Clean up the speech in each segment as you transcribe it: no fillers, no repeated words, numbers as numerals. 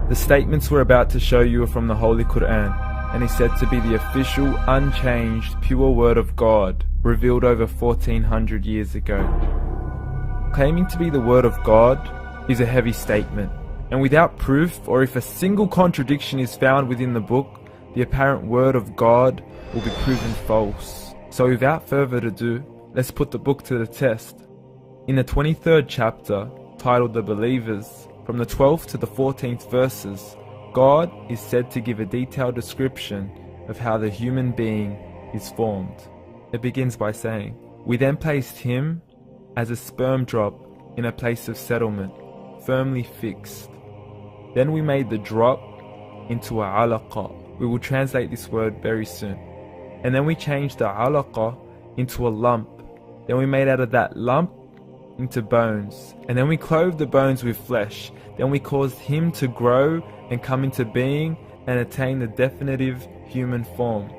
The statements we're about to show you are from the Holy Quran, and is said to be the official, unchanged, pure word of God, revealed over 1400 years ago. Claiming to be the word of God is a heavy statement, and without proof, or if a single contradiction is found within the book, the apparent word of God will be proven false. So without further ado, let's put the book to the test. In the 23rd chapter, titled The Believers, from the 12th to the 14th verses, God is said to give a detailed description of how the human being is formed. It begins by saying, "We then placed him as a sperm drop in a place of settlement, firmly fixed. Then we made the drop into a alaqa." We will translate this word very soon. "And then we changed the alaqa into a lump. Then we made out of that lump into bones. And then we clothed the bones with flesh. Then we caused him to grow and come into being and attain the definitive human form."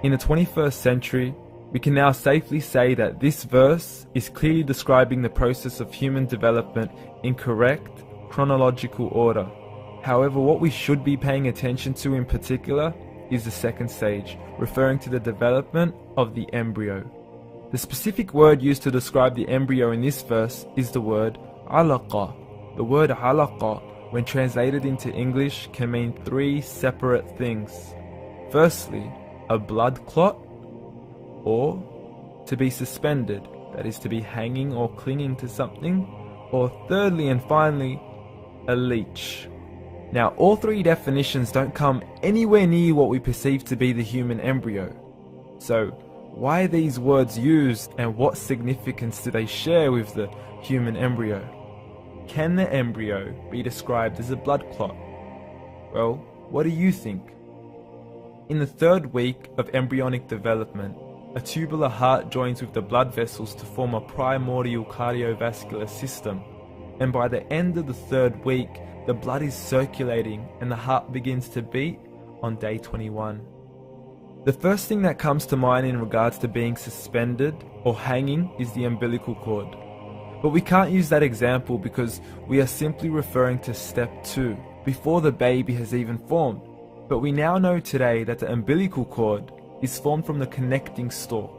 In the 21st century, we can now safely say that this verse is clearly describing the process of human development in correct chronological order. However, what we should be paying attention to in particular is the second stage, referring to the development of the embryo. The specific word used to describe the embryo in this verse is the word alaqa. The word alaqa, when translated into English, can mean three separate things. Firstly, a blood clot, or to be suspended, that is to be hanging or clinging to something, or thirdly and finally, a leech. Now, all three definitions don't come anywhere near what we perceive to be the human embryo. So, why are these words used, and what significance do they share with the human embryo? Can the embryo be described as a blood clot? Well, what do you think? In the third week of embryonic development, a tubular heart joins with the blood vessels to form a primordial cardiovascular system, and by the end of the third week, the blood is circulating and the heart begins to beat on day 21. The first thing that comes to mind in regards to being suspended or hanging is the umbilical cord. But we can't use that example because we are simply referring to step 2, before the baby has even formed. But we now know today that the umbilical cord is formed from the connecting stalk.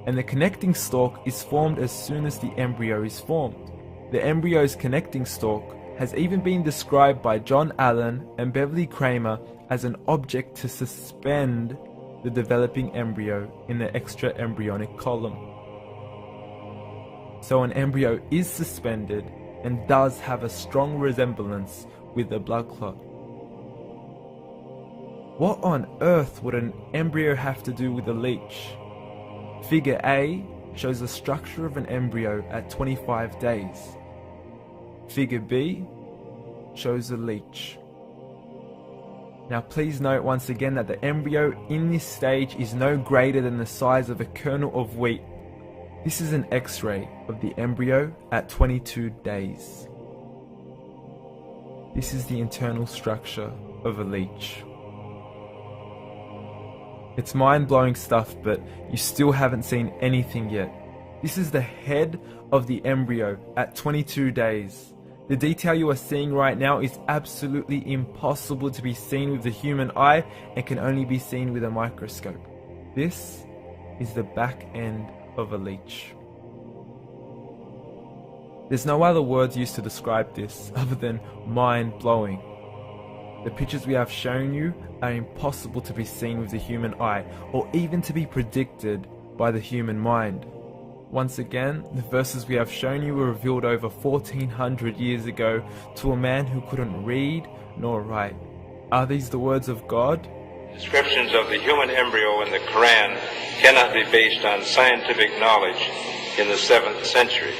And the connecting stalk is formed as soon as the embryo is formed. The embryo's connecting stalk has even been described by John Allen and Beverly Kramer as an object to suspend the developing embryo in the extra-embryonic column. So an embryo is suspended and does have a strong resemblance with the blood clot. What on earth would an embryo have to do with a leech? Figure A shows the structure of an embryo at 25 days. Figure B shows a leech. Now please note once again that the embryo in this stage is no greater than the size of a kernel of wheat. This is an X-ray of the embryo at 22 days. This is the internal structure of a leech. It's mind-blowing stuff, but you still haven't seen anything yet. This is the head of the embryo at 22 days. The detail you are seeing right now is absolutely impossible to be seen with the human eye and can only be seen with a microscope. This is the back end of a leech. There's no other words used to describe this other than mind-blowing. The pictures we have shown you are impossible to be seen with the human eye or even to be predicted by the human mind. Once again, the verses we have shown you were revealed over 1400 years ago to a man who couldn't read nor write. Are these the words of God? Descriptions of the human embryo in the Quran cannot be based on scientific knowledge in the 7th century.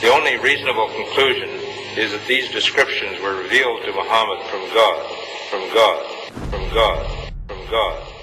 The only reasonable conclusion is that these descriptions were revealed to Muhammad from God, from God, from God, from God.